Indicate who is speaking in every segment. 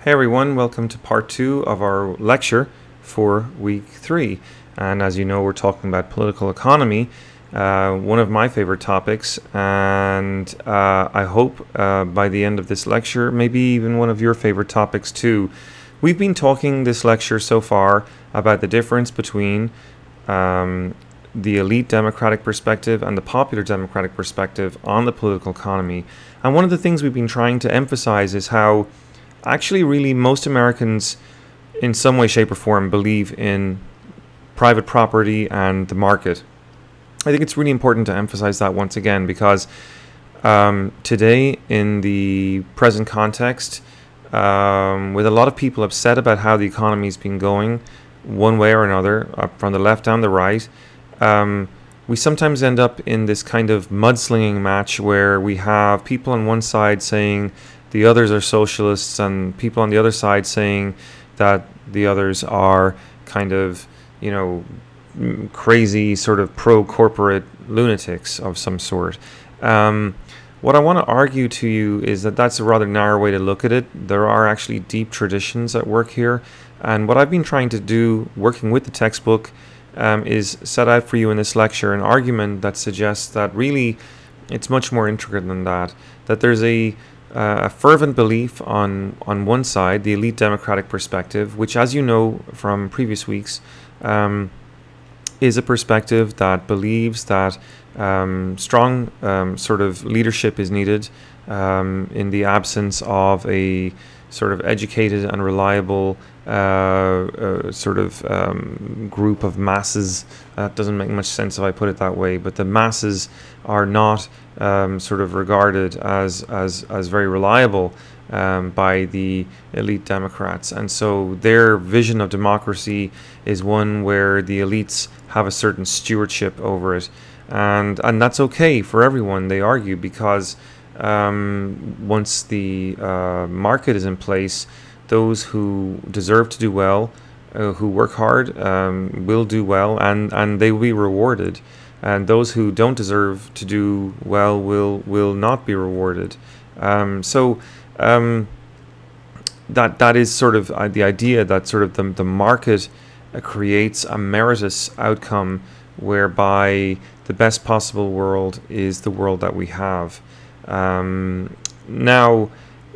Speaker 1: Hey everyone, welcome to part 2 of our lecture for week 3. And as you know, we're talking about political economy, one of my favorite topics, and I hope by the end of this lecture, maybe even one of your favorite topics too. We've been talking this lecture so far about the difference between the elite democratic perspective and the popular democratic perspective on the political economy. And one of the things we've been trying to emphasize is how actually, really, most Americans, in some way, shape, or form, believe in private property and the market. I think it's really important to emphasize that once again because today, in the present context, with a lot of people upset about how the economy's been going, one way or another, from the left and the right, we sometimes end up in this kind of mudslinging match where we have people on one side saying the others are socialists and people on the other side saying that the others are kind of, crazy sort of pro-corporate lunatics of some sort. What I want to argue to you is that that's a rather narrow way to look at it. There are actually deep traditions at work here. And what I've been trying to do, working with the textbook, is set out for you in this lecture an argument that suggests that really it's much more intricate than that. That there's a fervent belief on one side, the elite democratic perspective, which, as you know from previous weeks, is a perspective that believes that strong sort of leadership is needed in the absence of a sort of educated and reliable group of masses. That doesn't make much sense if I put it that way, but the masses are not sort of regarded as very reliable by the elite Democrats. And so their vision of democracy is one where the elites have a certain stewardship over it. And that's okay for everyone, they argue, because once the market is in place, those who deserve to do well, who work hard, will do well, and they will be rewarded. And those who don't deserve to do well will not be rewarded. That is sort of the idea that sort of the market creates a meritorious outcome whereby the best possible world is the world that we have. Now,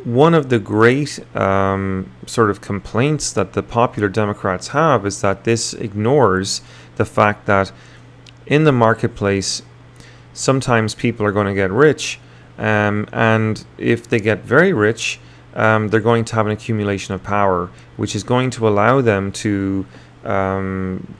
Speaker 1: one of the great sort of complaints that the popular Democrats have is that this ignores the fact that in the marketplace, sometimes people are going to get rich, and if they get very rich, they're going to have an accumulation of power, which is going to allow them to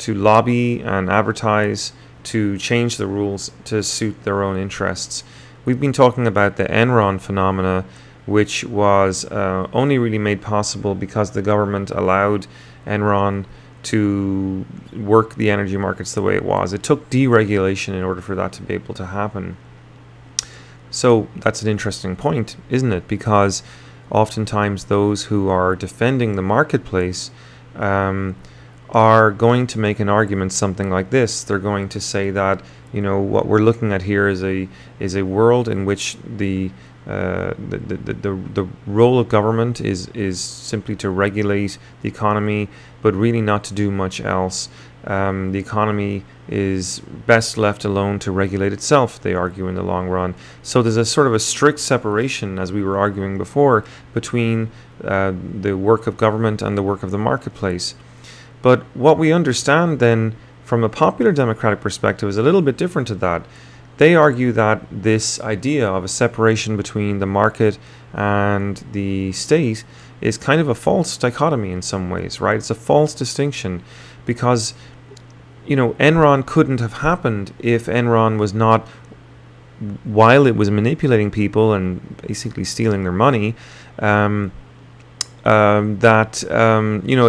Speaker 1: lobby and advertise, to change the rules to suit their own interests. We've been talking about the Enron phenomena, which was only really made possible because the government allowed Enron to work the energy markets the way it was. It took deregulation in order for that to be able to happen. So that's an interesting point, isn't it? Because oftentimes those who are defending the marketplace are going to make an argument something like this. They're going to say that, what we're looking at here is a world in which the role of government is simply to regulate the economy, but really not to do much else. The economy is best left alone to regulate itself, they argue, in the long run. So there's a sort of a strict separation, as we were arguing before, between the work of government and the work of the marketplace. But what we understand then from a popular democratic perspective is a little bit different to that. They argue that this idea of a separation between the market and the state is kind of a false dichotomy in some ways, right? It's a false distinction because, Enron couldn't have happened if Enron was not, while it was manipulating people and basically stealing their money, it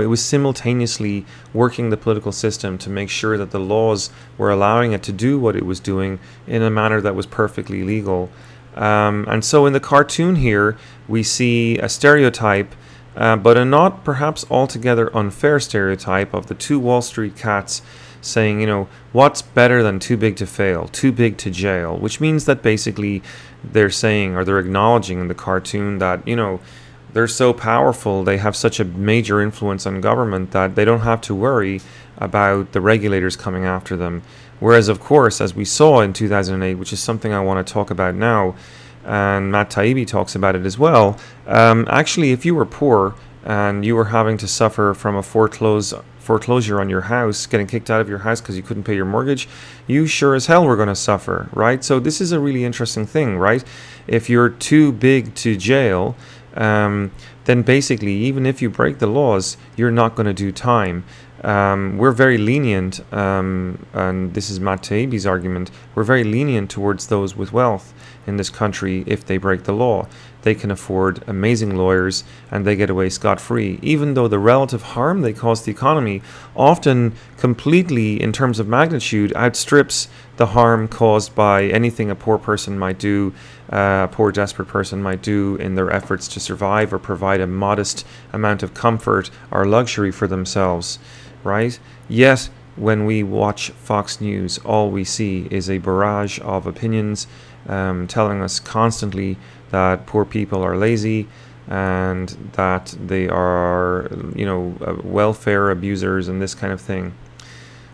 Speaker 1: was simultaneously working the political system to make sure that the laws were allowing it to do what it was doing in a manner that was perfectly legal. And so in the cartoon here, we see a stereotype, but a not perhaps altogether unfair stereotype of the two Wall Street cats saying, what's better than too big to fail, too big to jail, which means that basically they're saying, or they're acknowledging in the cartoon that, they're so powerful, they have such a major influence on government that they don't have to worry about the regulators coming after them. Whereas, of course, as we saw in 2008, which is something I want to talk about now, and Matt Taibbi talks about it as well, actually, if you were poor and you were having to suffer from a foreclosure on your house, getting kicked out of your house because you couldn't pay your mortgage, you sure as hell were going to suffer, right? So this is a really interesting thing, right? If you're too big to jail, then basically, even if you break the laws, you're not going to do time. We're very lenient, and this is Matt Taibbi's argument, we're very lenient towards those with wealth in this country if they break the law. They can afford amazing lawyers and they get away scot-free, even though the relative harm they cause the economy often completely, in terms of magnitude, outstrips the harm caused by anything a poor person might do, a poor desperate person might do in their efforts to survive or provide a modest amount of comfort or luxury for themselves, right? Yet, when we watch Fox News, all we see is a barrage of opinions telling us constantly that poor people are lazy and that they are, welfare abusers and this kind of thing.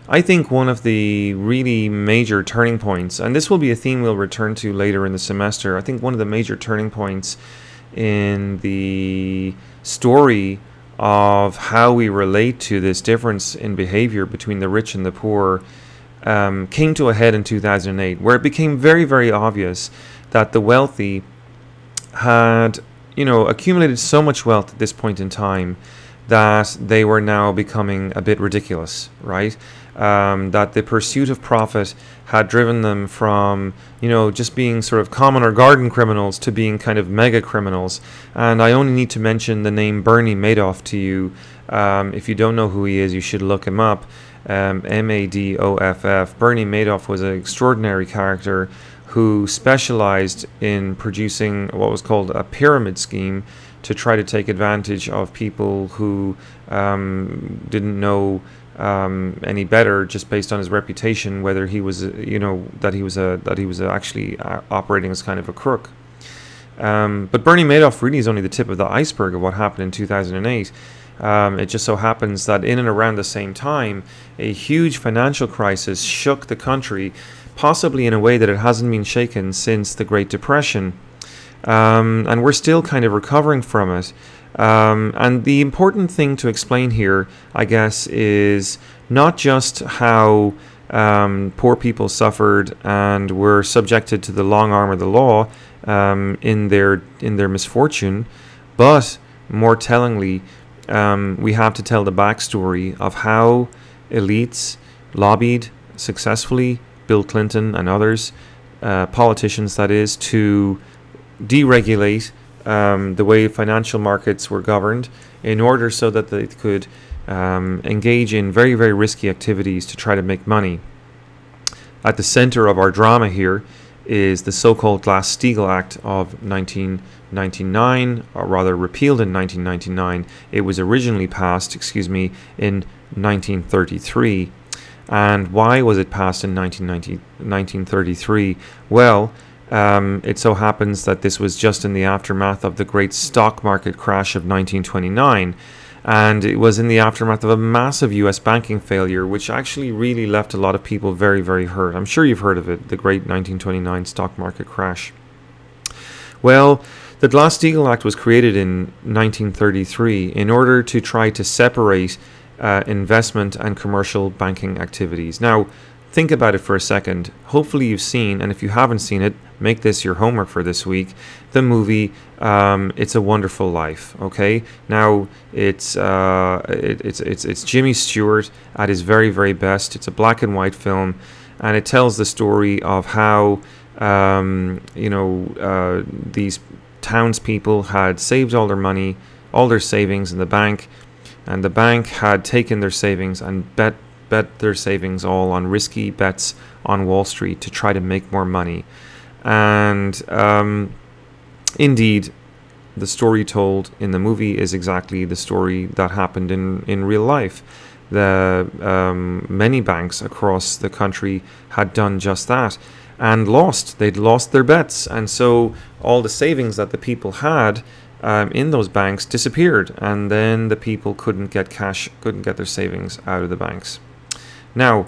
Speaker 1: I think one of the really major turning points, and this will be a theme we'll return to later in the semester, I think one of the major turning points in the story of how we relate to this difference in behavior between the rich and the poor came to a head in 2008, where it became very, very obvious that the wealthy had, accumulated so much wealth at this point in time that they were now becoming a bit ridiculous, right? That the pursuit of profit had driven them from, just being sort of common or garden criminals to being kind of mega criminals. And I only need to mention the name Bernie Madoff to you. If you don't know who he is, you should look him up. Madoff. Bernie Madoff was an extraordinary character who specialized in producing what was called a pyramid scheme to try to take advantage of people who didn't know any better, just based on his reputation, whether he was, that he was actually operating as kind of a crook. But Bernie Madoff really is only the tip of the iceberg of what happened in 2008. It just so happens that in and around the same time, a huge financial crisis shook the country, possibly in a way that it hasn't been shaken since the Great Depression. And we're still kind of recovering from it. And the important thing to explain here, I guess, is not just how poor people suffered and were subjected to the long arm of the law in their misfortune, but more tellingly, we have to tell the backstory of how elites lobbied successfully Bill Clinton and others, politicians that is, to deregulate the way financial markets were governed in order so that they could engage in very, very risky activities to try to make money. At the center of our drama here is the so-called GlassSteagall Act of 1999, or rather repealed in 1999. It was originally passed, in 1933. And why was it passed in 1933? Well, it so happens that this was just in the aftermath of the great stock market crash of 1929. And it was in the aftermath of a massive US banking failure, which actually really left a lot of people very, very hurt. I'm sure you've heard of it, the great 1929 stock market crash. Well, the GlassSteagall Act was created in 1933 in order to try to separate investment and commercial banking activities. Now, think about it for a second. Hopefully you've seen, and if you haven't seen it, make this your homework for this week, the movie It's a Wonderful Life. Okay, now it's Jimmy Stewart at his very, very best. It's a black and white film, and it tells the story of how these townspeople had saved all their money, all their savings in the bank, and the bank had taken their savings and bet their savings all on risky bets on Wall Street to try to make more money. And indeed, the story told in the movie is exactly the story that happened in real life. Many banks across the country had done just that and lost. They'd lost their bets, and so all the savings that the people had in those banks disappeared, and then the people couldn't get cash, couldn't get their savings out of the banks. Now,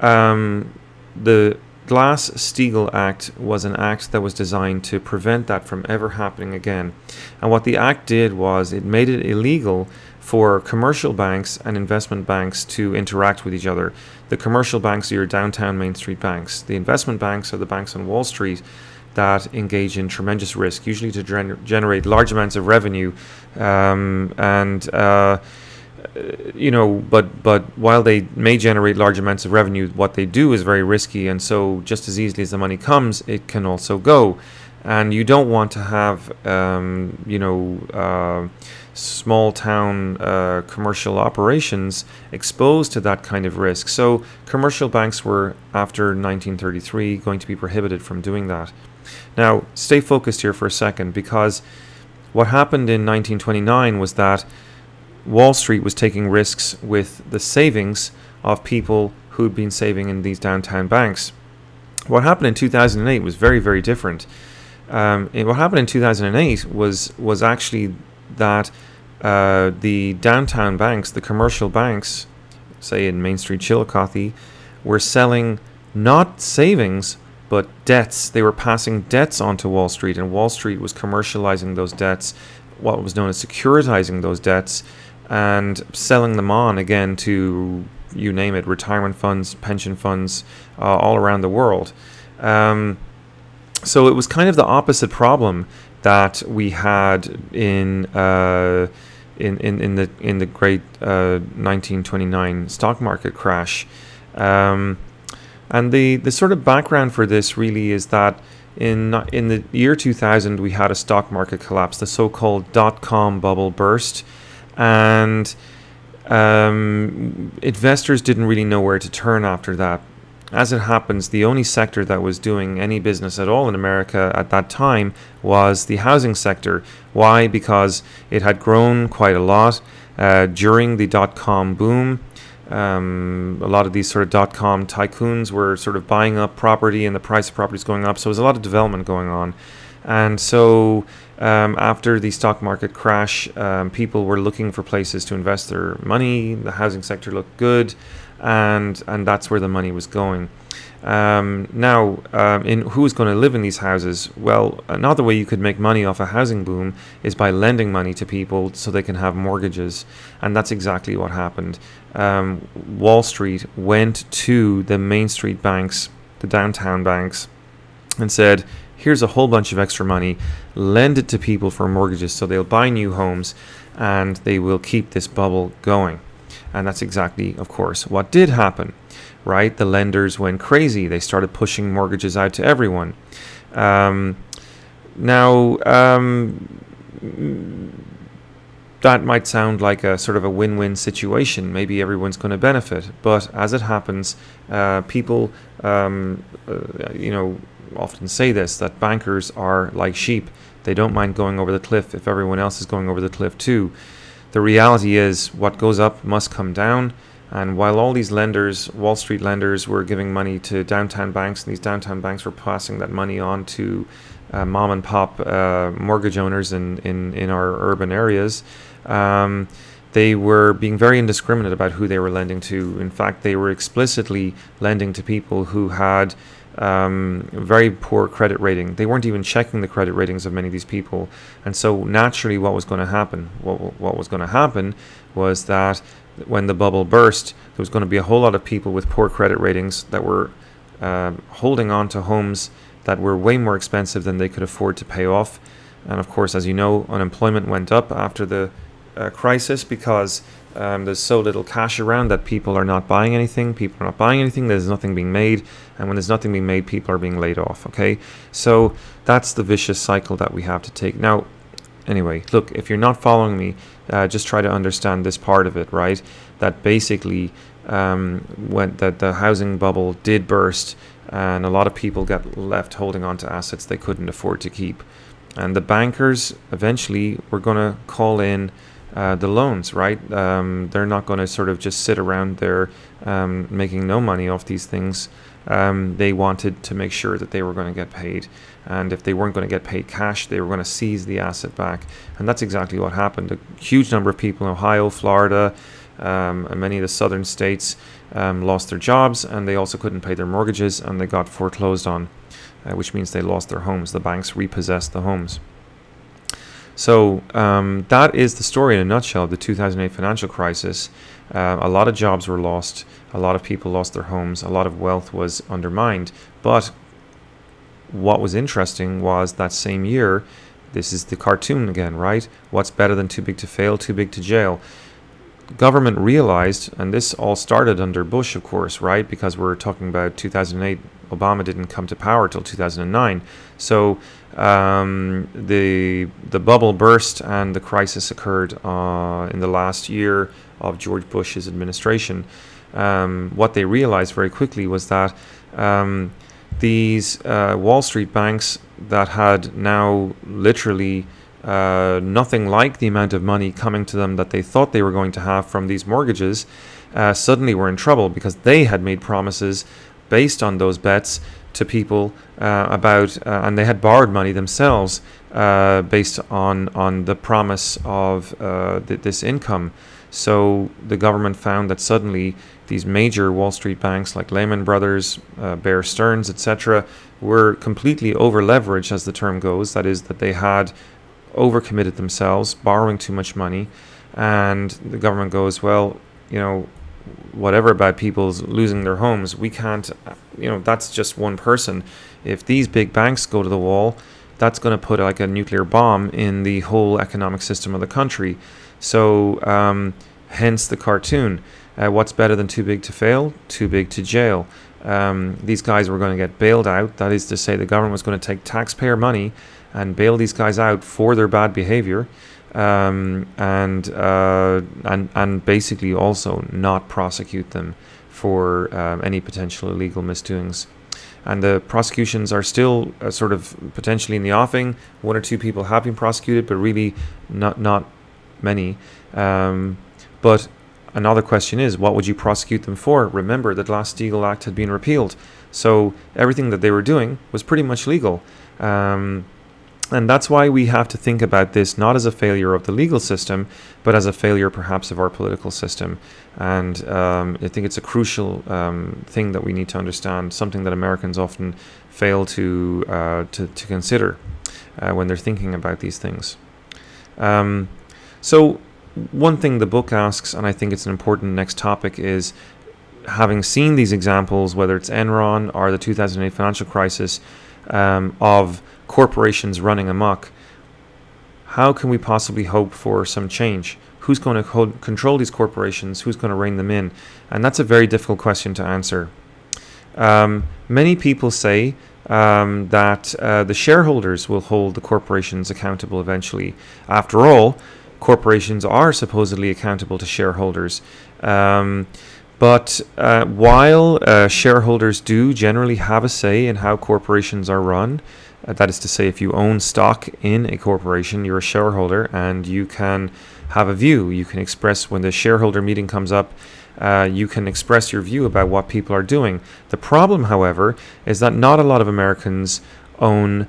Speaker 1: the GlassSteagall Act was an act that was designed to prevent that from ever happening again. And what the act did was it made it illegal for commercial banks and investment banks to interact with each other. The commercial banks are your downtown Main Street banks. The investment banks are the banks on Wall Street that engage in tremendous risk, usually to generate large amounts of revenue. But while they may generate large amounts of revenue, what they do is very risky, and so just as easily as the money comes, it can also go. And you don't want to have, small town commercial operations exposed to that kind of risk. So commercial banks were, after 1933, going to be prohibited from doing that. Now, stay focused here for a second, because what happened in 1929 was that Wall Street was taking risks with the savings of people who'd been saving in these downtown banks. What happened in 2008 was very, very different. What happened in 2008 was actually that the downtown banks, the commercial banks, say in Main Street, Chillicothe, were selling not savings but debts. They were passing debts onto Wall Street, and Wall Street was commercializing those debts, what was known as securitizing those debts, and selling them on again to, you name it, retirement funds, pension funds, all around the world. So it was kind of the opposite problem that we had in the great 1929 stock market crash. And the sort of background for this really is that in the year 2000 we had a stock market collapse, the so-called dot-com bubble burst, and investors didn't really know where to turn after that. As it happens, the only sector that was doing any business at all in America at that time was the housing sector. Why? Because it had grown quite a lot during the dot-com boom. A lot of these sort of dot-com tycoons were sort of buying up property, and the price of property is going up, so there's a lot of development going on. And so after the stock market crash, people were looking for places to invest their money. The housing sector looked good, and that's where the money was going. Who's going to live in these houses? Well, another way you could make money off a housing boom is by lending money to people so they can have mortgages, and that's exactly what happened. Wall Street went to the Main Street banks, the downtown banks, and said, here's a whole bunch of extra money, lend it to people for mortgages so they'll buy new homes and they will keep this bubble going. And that's exactly, of course, what did happen, right? The lenders went crazy. They started pushing mortgages out to everyone. That might sound like a sort of a win-win situation. Maybe everyone's going to benefit. But as it happens, people, often say this, that bankers are like sheep. They don't mind going over the cliff if everyone else is going over the cliff too. The reality is what goes up must come down. And while all these lenders, Wall Street lenders, were giving money to downtown banks, and these downtown banks were passing that money on to mom and pop mortgage owners in our urban areas, they were being very indiscriminate about who they were lending to. In fact, they were explicitly lending to people who had very poor credit rating. They weren't even checking the credit ratings of many of these people. And so naturally what was going to happen? What was going to happen was that when the bubble burst, there was going to be a whole lot of people with poor credit ratings that were holding on to homes that were way more expensive than they could afford to pay off. And of course, as you know, unemployment went up after the crisis because there's so little cash around that people are not buying anything. People are not buying anything. There's nothing being made. And when there's nothing being made, people are being laid off. Okay, so that's the vicious cycle that we have to take. Now, anyway, look, if you're not following me, just try to understand this part of it, right? That basically when the housing bubble did burst, and a lot of people got left holding on to assets they couldn't afford to keep. And the bankers eventually were going to call in the loans, right? They're not going to sort of just sit around there making no money off these things. they wanted to make sure that they were going to get paid. And if they weren't going to get paid cash, they were going to seize the asset back. And that's exactly what happened. A huge number of people in Ohio, Florida, and many of the southern states lost their jobs, and they also couldn't pay their mortgages, and they got foreclosed on, which means they lost their homes. The banks repossessed the homes. So that is the story in a nutshell of the 2008 financial crisis. A lot of jobs were lost. A lot of people lost their homes. A lot of wealth was undermined. But what was interesting was that same year, this is the cartoon again, right? What's better than too big to fail, too big to jail? Government realized, and this all started under Bush, of course, right? Because we're talking about 2008. Obama didn't come to power till 2009. So the bubble burst and the crisis occurred in the last year of George Bush's administration. What they realized very quickly was that these Wall Street banks that had now literally nothing like the amount of money coming to them that they thought they were going to have from these mortgages suddenly were in trouble, because they had made promises based on those bets to people and they had borrowed money themselves based on the promise of this income. So the government found that suddenly these major Wall Street banks like Lehman Brothers, Bear Stearns, etc., were completely over-leveraged, as the term goes. That is, that they had overcommitted themselves, borrowing too much money, and the government goes, well, you know, whatever about people's losing their homes, we can't, you know, that's just one person. If these big banks go to the wall, that's going to put like a nuclear bomb in the whole economic system of the country. So hence the cartoon. What's better than too big to fail? Too big to jail. These guys were going to get bailed out. That is to say, the government was going to take taxpayer money and bail these guys out for their bad behavior, and basically also not prosecute them for any potential illegal misdoings. And the prosecutions are still sort of potentially in the offing. One or two people have been prosecuted, but really not many. But another question is, what would you prosecute them for? Remember, the GlassSteagall Act had been repealed, so everything that they were doing was pretty much legal. And that's why we have to think about this not as a failure of the legal system, but as a failure perhaps of our political system. And I think it's a crucial thing that we need to understand, something that Americans often fail to consider when they're thinking about these things. So one thing the book asks, and I think it's an important next topic, is having seen these examples, whether it's Enron or the 2008 financial crisis, of corporations running amok, how can we possibly hope for some change? Who's going to control these corporations? Who's going to rein them in? And that's a very difficult question to answer. Many people say that the shareholders will hold the corporations accountable eventually. After all, corporations are supposedly accountable to shareholders. But while shareholders do generally have a say in how corporations are run, that is to say, if you own stock in a corporation, you're a shareholder and you can have a view. You can express, when the shareholder meeting comes up, you can express your view about what people are doing. The problem, however, is that not a lot of Americans own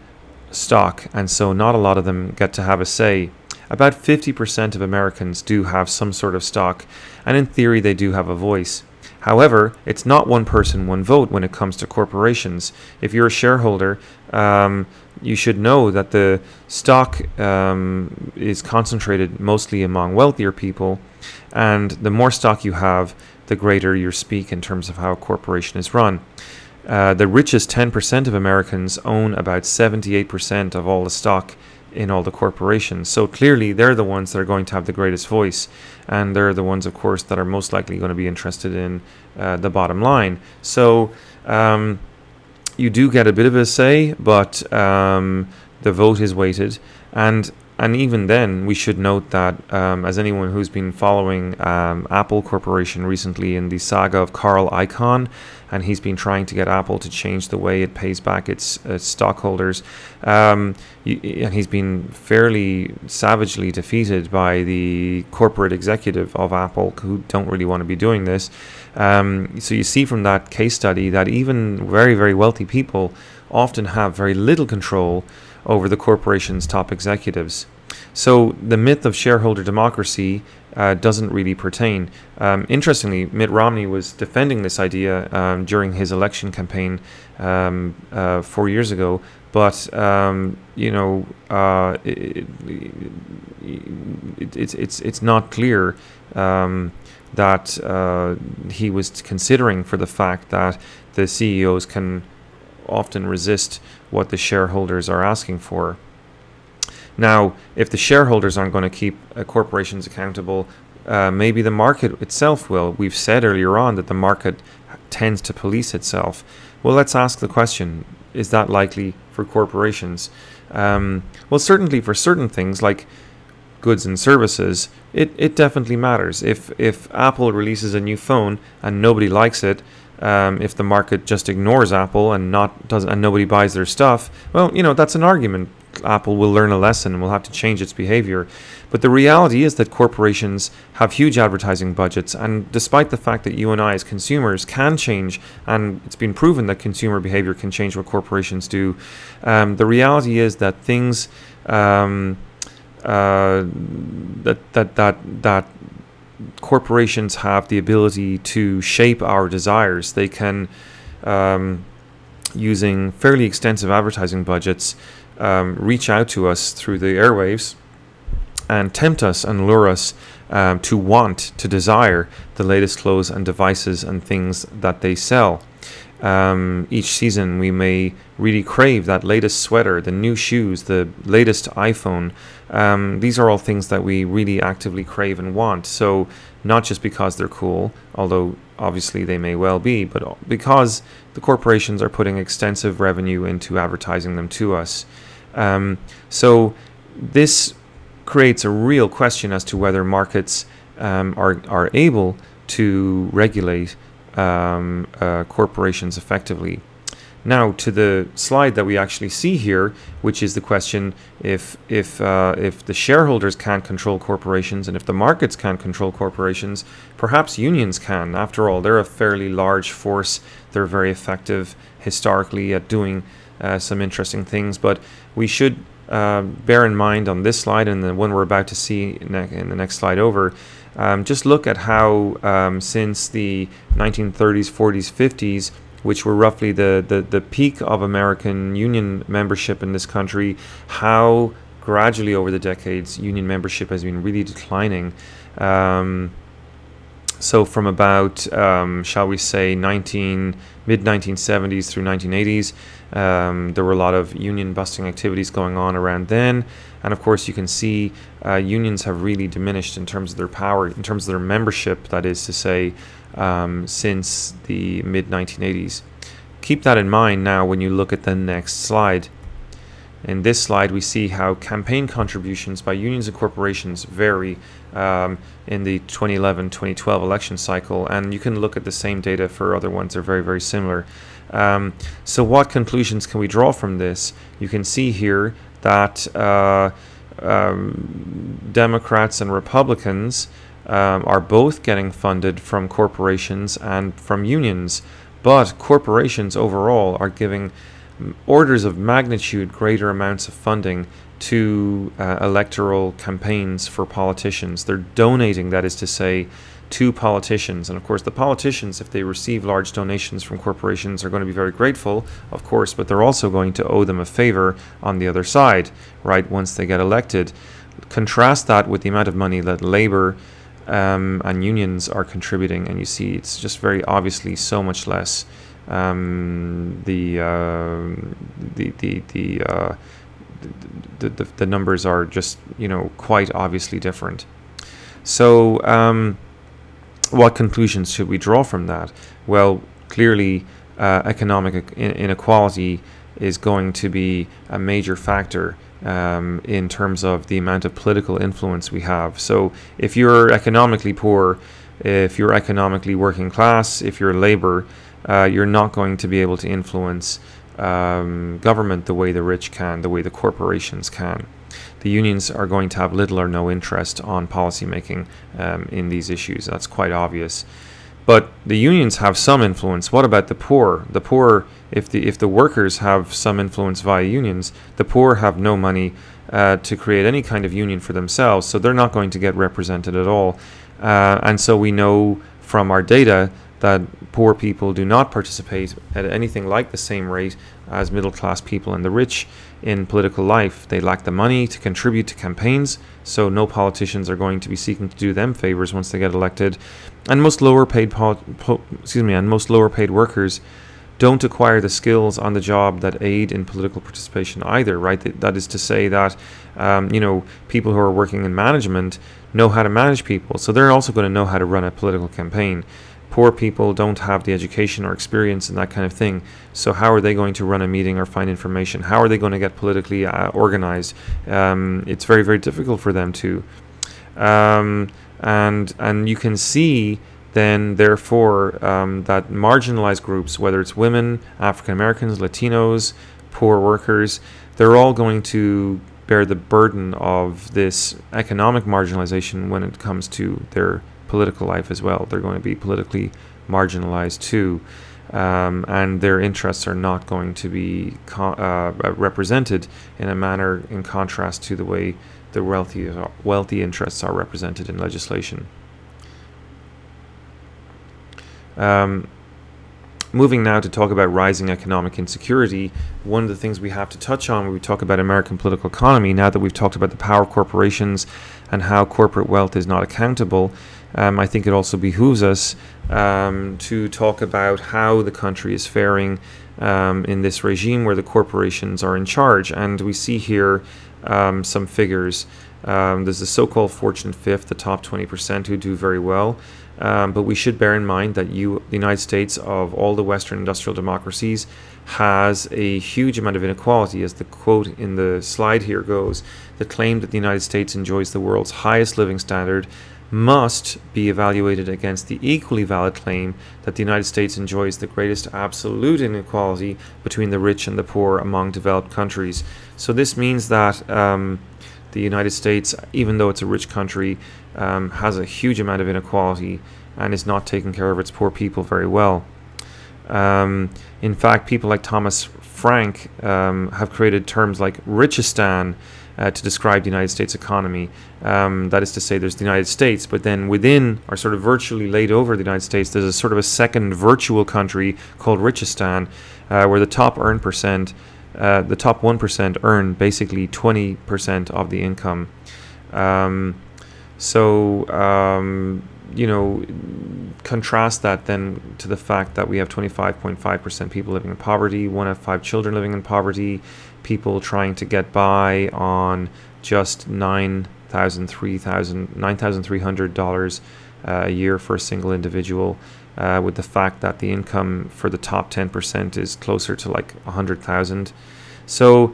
Speaker 1: stock, and so not a lot of them get to have a say. About 50% of Americans do have some sort of stock, and in theory they do have a voice. However, it's not one person, one vote when it comes to corporations. If you're a shareholder, you should know that the stock is concentrated mostly among wealthier people, and the more stock you have, the greater your speak in terms of how a corporation is run. The richest 10% of Americans own about 78% of all the stock in all the corporations. So clearly they're the ones that are going to have the greatest voice, and they're the ones, of course, that are most likely going to be interested in the bottom line. So you do get a bit of a say, but the vote is weighted. And And even then, we should note that as anyone who's been following Apple Corporation recently in the saga of Carl Icahn, and he's been trying to get Apple to change the way it pays back its stockholders, and he's been fairly savagely defeated by the corporate executive of Apple, who don't really want to be doing this. So you see from that case study that even very, very wealthy people often have very little control over the corporation's top executives. So the myth of shareholder democracy doesn't really pertain. Interestingly, Mitt Romney was defending this idea during his election campaign 4 years ago, but it's not clear that he was considering for the fact that the CEOs can often resist what the shareholders are asking for. Now, if the shareholders aren't going to keep corporations accountable, maybe the market itself will. We've said earlier on that the market tends to police itself. Well, let's ask the question, is that likely for corporations? Well, certainly for certain things like goods and services, it definitely matters. If Apple releases a new phone and nobody likes it, if the market just ignores Apple and nobody buys their stuff, well, that's an argument. Apple will learn a lesson and will have to change its behavior. But the reality is that corporations have huge advertising budgets, and despite the fact that you and I as consumers can change, and it's been proven that consumer behavior can change what corporations do, the reality is that things that corporations have the ability to shape our desires. They can, using fairly extensive advertising budgets, reach out to us through the airwaves and tempt us and lure us to desire the latest clothes and devices and things that they sell. Each season we may really crave that latest sweater, the new shoes, the latest iPhone. These are all things that we really actively crave and want. So not just because they're cool, although obviously they may well be, but because the corporations are putting extensive revenue into advertising them to us. So this creates a real question as to whether markets are able to regulate corporations effectively. Now to the slide that we actually see here, which is the question: if the shareholders can't control corporations, and if the markets can't control corporations, perhaps unions can. After all, they're a fairly large force. They're very effective historically at doing some interesting things. But we should bear in mind on this slide and the one we're about to see in the next slide over, just look at how since the 1930s, 40s, 50s, which were roughly the peak of American union membership in this country, how gradually over the decades union membership has been really declining. So from about, shall we say, mid-1970s through 1980s, there were a lot of union busting activities going on around then. And of course, you can see unions have really diminished in terms of their power, in terms of their membership, that is to say, since the mid-1980s. Keep that in mind now when you look at the next slide. In this slide, we see how campaign contributions by unions and corporations vary in the 2011-2012 election cycle, and you can look at the same data for other ones. They're very, very similar. So what conclusions can we draw from this? You can see here that Democrats and Republicans are both getting funded from corporations and from unions, but corporations overall are giving orders of magnitude greater amounts of funding to electoral campaigns for politicians. They're donating, that is to say, to politicians. And of course, the politicians, if they receive large donations from corporations, are going to be very grateful, of course, but they're also going to owe them a favor on the other side, right, once they get elected. Contrast that with the amount of money that labor and unions are contributing, and you see it's just very obviously so much less. The numbers are just, quite obviously different. So what conclusions should we draw from that? Well, clearly economic inequality is going to be a major factor in terms of the amount of political influence we have. So if you're economically poor, if you're economically working class, if you're labor, you're not going to be able to influence government the way the rich can, the way the corporations can. The unions are going to have little or no interest on policy making in these issues. That's quite obvious. But the unions have some influence. What about the poor? The poor, if the workers have some influence via unions, the poor have no money to create any kind of union for themselves, so they're not going to get represented at all. And so we know from our data that poor people do not participate at anything like the same rate as middle-class people and the rich in political life. They lack the money to contribute to campaigns, so no politicians are going to be seeking to do them favors once they get elected. And most lower-paid workers don't acquire the skills on the job that aid in political participation either, right? That is to say that, people who are working in management know how to manage people, so they're also going to know how to run a political campaign. Poor people don't have the education or experience and that kind of thing, so how are they going to run a meeting or find information? How are they going to get politically organized? It's very, very difficult for them to. And you can see then, therefore, that marginalized groups, whether it's women, African Americans, Latinos, poor workers, they're all going to bear the burden of this economic marginalization when it comes to their political life as well. They're going to be politically marginalized too, and their interests are not going to be represented in a manner in contrast to the way the wealthy interests are represented in legislation. Moving now to talk about rising economic insecurity, one of the things we have to touch on when we talk about American political economy, now that we've talked about the power of corporations and how corporate wealth is not accountable, I think it also behooves us to talk about how the country is faring in this regime where the corporations are in charge. And we see here some figures. There's the so-called Fortune 5th, the top 20% who do very well. But we should bear in mind that the United States, of all the Western industrial democracies, has a huge amount of inequality. As the quote in the slide here goes, the claim that the United States enjoys the world's highest living standard must be evaluated against the equally valid claim that the United States enjoys the greatest absolute inequality between the rich and the poor among developed countries. So this means that the United States, even though it's a rich country, has a huge amount of inequality and is not taking care of its poor people very well. In fact, people like Thomas Frank have created terms like Richistan to describe the United States economy. That is to say, there's the United States, but then within, or sort of virtually laid over the United States, there's a sort of a second virtual country called Richistan, where the top 1% earn basically 20% of the income. Contrast that then to the fact that we have 25.5% people living in poverty, 1 out of 5 children living in poverty, people trying to get by on just $9,300 a year for a single individual, with the fact that the income for the top 10% is closer to like $100,000. So,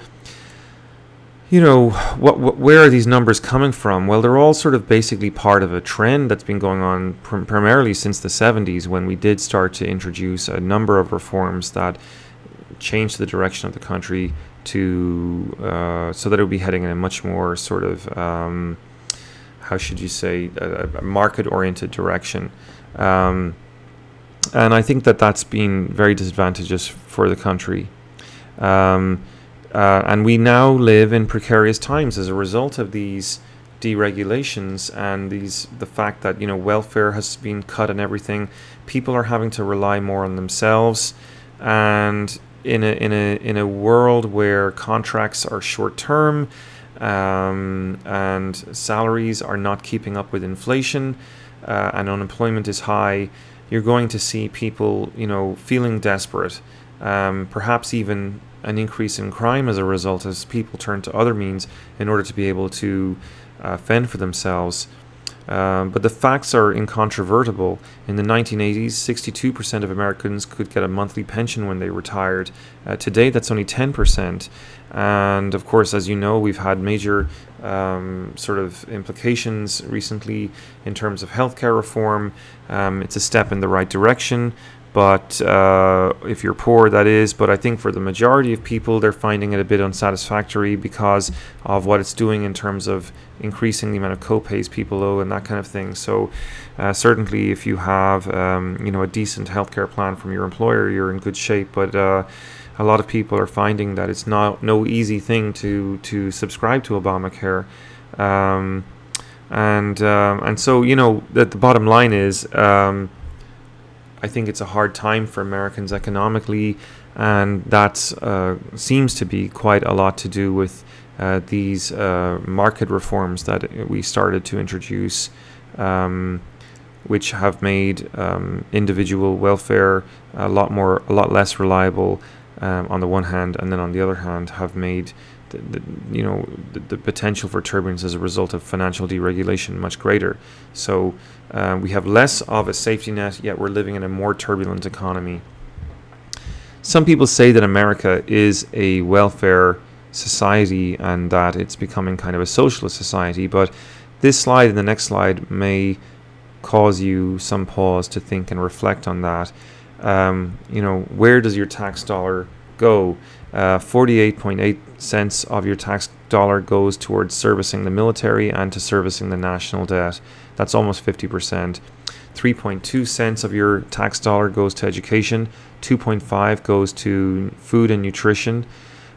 Speaker 1: where are these numbers coming from? Well, they're all sort of basically part of a trend that's been going on primarily since the 70s, when we did start to introduce a number of reforms that changed the direction of the country to so that it would be heading in a much more sort of how should you say, a market-oriented direction. And I think that that's been very disadvantageous for the country. And we now live in precarious times as a result of these deregulations and the fact that welfare has been cut and everything. People are having to rely more on themselves, and in a world where contracts are short term and salaries are not keeping up with inflation and unemployment is high, you're going to see people feeling desperate, perhaps even an increase in crime as a result, as people turn to other means in order to be able to fend for themselves. But the facts are incontrovertible. In the 1980s, 62% of Americans could get a monthly pension when they retired. Today, that's only 10%. And of course, as you know, we've had major sort of implications recently in terms of healthcare reform. It's a step in the right direction. But if you're poor, that is. But I think for the majority of people, they're finding it a bit unsatisfactory because of what it's doing in terms of increasing the amount of co-pays people owe and that kind of thing. So certainly if you have a decent healthcare plan from your employer, you're in good shape. But a lot of people are finding that it's no easy thing to subscribe to Obamacare. And so, the bottom line is, I think it's a hard time for Americans economically, and that seems to be quite a lot to do with these market reforms that we started to introduce, which have made individual welfare a lot less reliable on the one hand, and then on the other hand have made the potential for turbulence as a result of financial deregulation much greater. So we have less of a safety net, yet we're living in a more turbulent economy. Some people say that America is a welfare society and that it's becoming kind of a socialist society, but this slide and the next slide may cause you some pause to think and reflect on that. Where does your tax dollar go? 48.8 cents of your tax dollar goes towards servicing the military and to servicing the national debt. That's almost 50%. 3.2 cents of your tax dollar goes to education. 2.5 goes to food and nutrition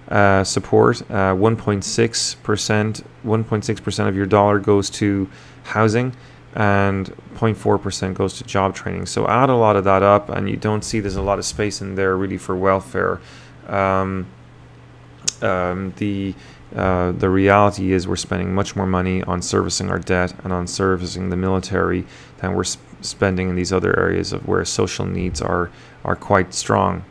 Speaker 1: support. 1.6% of your dollar goes to housing, and 0.4% goes to job training. So add a lot of that up, and you don't see there's a lot of space in there really for welfare. The reality is we're spending much more money on servicing our debt and on servicing the military than we're spending in these other areas of where social needs are quite strong.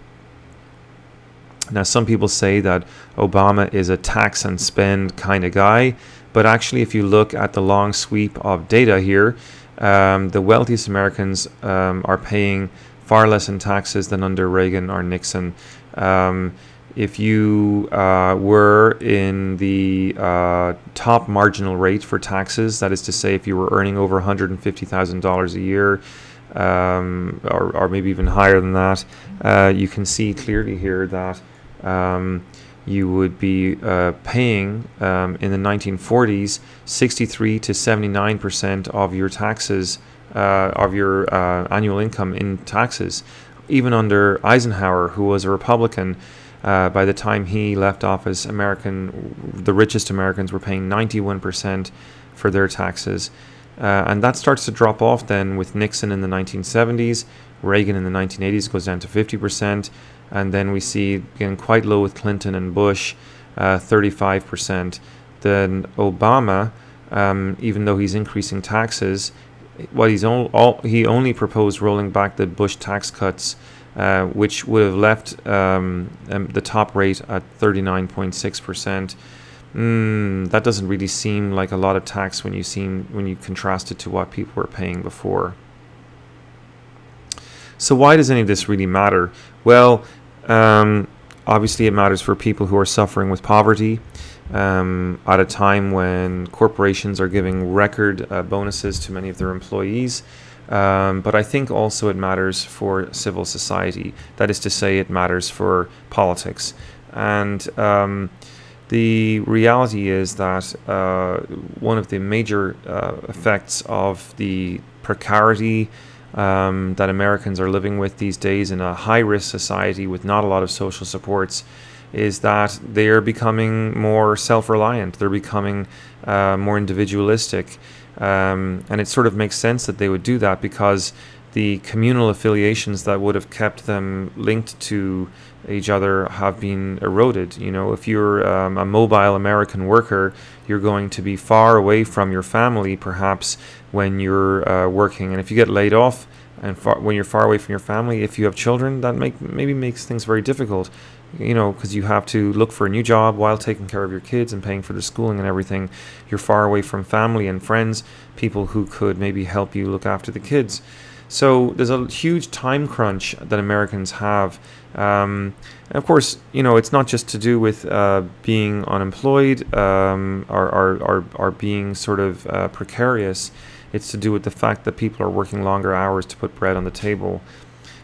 Speaker 1: Now, some people say that Obama is a tax and spend kind of guy, but actually if you look at the long sweep of data here, the wealthiest Americans are paying far less in taxes than under Reagan or Nixon. If you were in the top marginal rate for taxes, that is to say if you were earning over $150,000 a year, or maybe even higher than that, you can see clearly here that you would be paying in the 1940s 63 to 79% of your taxes, of your annual income in taxes. Even under Eisenhower, who was a Republican, by the time he left office, the richest Americans were paying 91% for their taxes. And that starts to drop off then with Nixon in the 1970s. Reagan in the 1980s goes down to 50%. And then we see getting quite low with Clinton and Bush, 35%. Then Obama, even though he's increasing taxes, he only proposed rolling back the Bush tax cuts, which would have left the top rate at 39.6%. That doesn't really seem like a lot of tax when you contrast it to what people were paying before. So why does any of this really matter? Well, obviously it matters for people who are suffering with poverty at a time when corporations are giving record bonuses to many of their employees. But I think also it matters for civil society. That is to say, it matters for politics. And the reality is that one of the major effects of the precarity that Americans are living with these days in a high-risk society with not a lot of social supports is that they're becoming more self-reliant. They're becoming more individualistic. And it sort of makes sense that they would do that because the communal affiliations that would have kept them linked to each other have been eroded. If you're a mobile American worker, you're going to be far away from your family perhaps when you're working. And if you get laid off and when you're far away from your family, if you have children, that maybe makes things very difficult. because you have to look for a new job while taking care of your kids and paying for their schooling and everything. You're far away from family and friends, people who could maybe help you look after the kids. So there's a huge time crunch that Americans have. And of course, it's not just to do with being unemployed or being sort of precarious. It's to do with the fact that people are working longer hours to put bread on the table.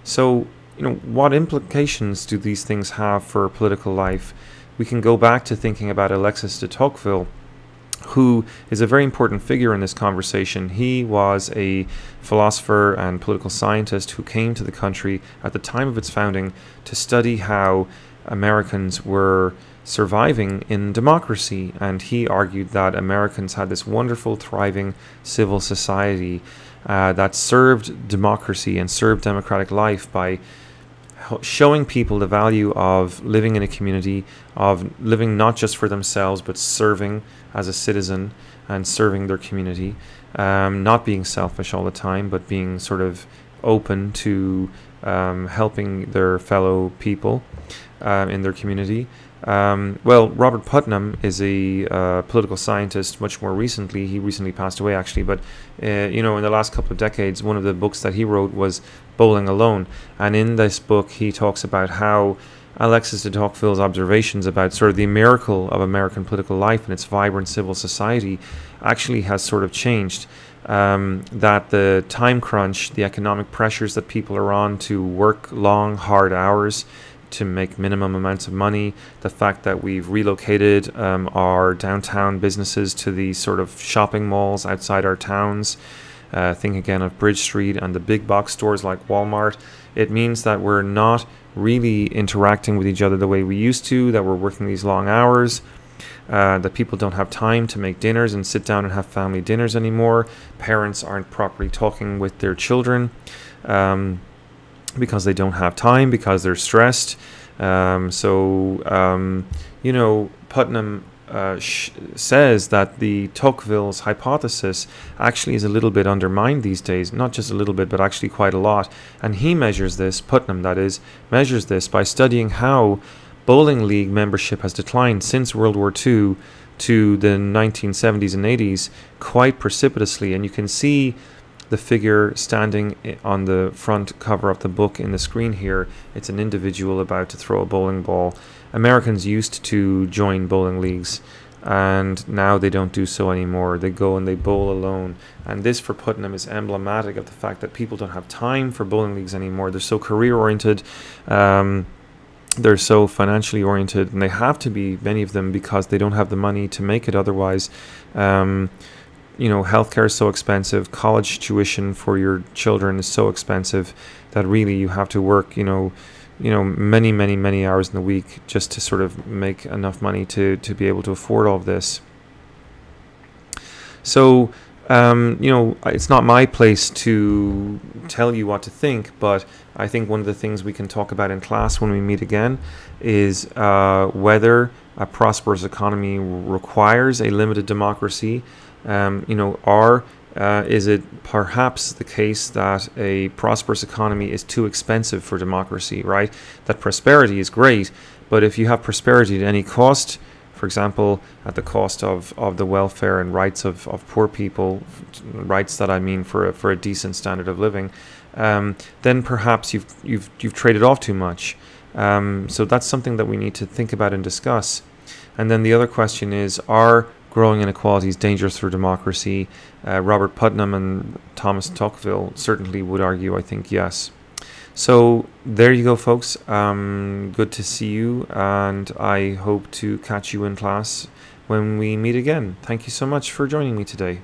Speaker 1: So, what implications do these things have for political life? We can go back to thinking about Alexis de Tocqueville, who is a very important figure in this conversation. He was a philosopher and political scientist who came to the country at the time of its founding to study how Americans were surviving in democracy. And he argued that Americans had this wonderful, thriving civil society that served democracy and served democratic life by showing people the value of living in a community, of living not just for themselves, but serving as a citizen and serving their community, not being selfish all the time, but being sort of open to helping their fellow people in their community. Well, Robert Putnam is a political scientist much more recently. He recently passed away, actually, but in the last couple of decades, one of the books that he wrote was Bowling Alone. And in this book, he talks about how Alexis de Tocqueville's observations about sort of the miracle of American political life and its vibrant civil society actually has sort of changed. That the time crunch, the economic pressures that people are on to work long, hard hours, to make minimum amounts of money, the fact that we've relocated our downtown businesses to these sort of shopping malls outside our towns. Think again of Bridge Street and the big box stores like Walmart. It means that we're not really interacting with each other the way we used to, that we're working these long hours, that people don't have time to make dinners and sit down and have family dinners anymore. Parents aren't properly talking with their children because they don't have time, because they're stressed. Putnam says that the Tocqueville's hypothesis actually is a little bit undermined these days, not just a little bit, but actually quite a lot. And he measures this, Putnam that is, measures this by studying how bowling league membership has declined since World War II to the 1970s and 80s quite precipitously. And you can see the figure standing on the front cover of the book in the screen here. It's an individual about to throw a bowling ball. Americans used to join bowling leagues, and now they don't do so anymore. They go and they bowl alone. And this, for Putnam, is emblematic of the fact that people don't have time for bowling leagues anymore. They're so career-oriented, they're so financially oriented, and they have to be, many of them, because they don't have the money to make it otherwise. Healthcare is so expensive, college tuition for your children is so expensive that really you have to work, many, many, many hours in the week just to sort of make enough money to be able to afford all of this. So, it's not my place to tell you what to think, but I think one of the things we can talk about in class when we meet again is whether a prosperous economy requires a limited democracy. Or is it perhaps the case that a prosperous economy is too expensive for democracy, right? That prosperity is great, but if you have prosperity at any cost, for example, at the cost of the welfare and rights of poor people, rights that I mean for a decent standard of living, then perhaps you've traded off too much. So that's something that we need to think about and discuss. And then the other question is, are growing inequalities dangerous for democracy? Robert Putnam and Thomas Tocqueville certainly would argue, I think, yes. So there you go, folks. Good to see you, and I hope to catch you in class when we meet again. Thank you so much for joining me today.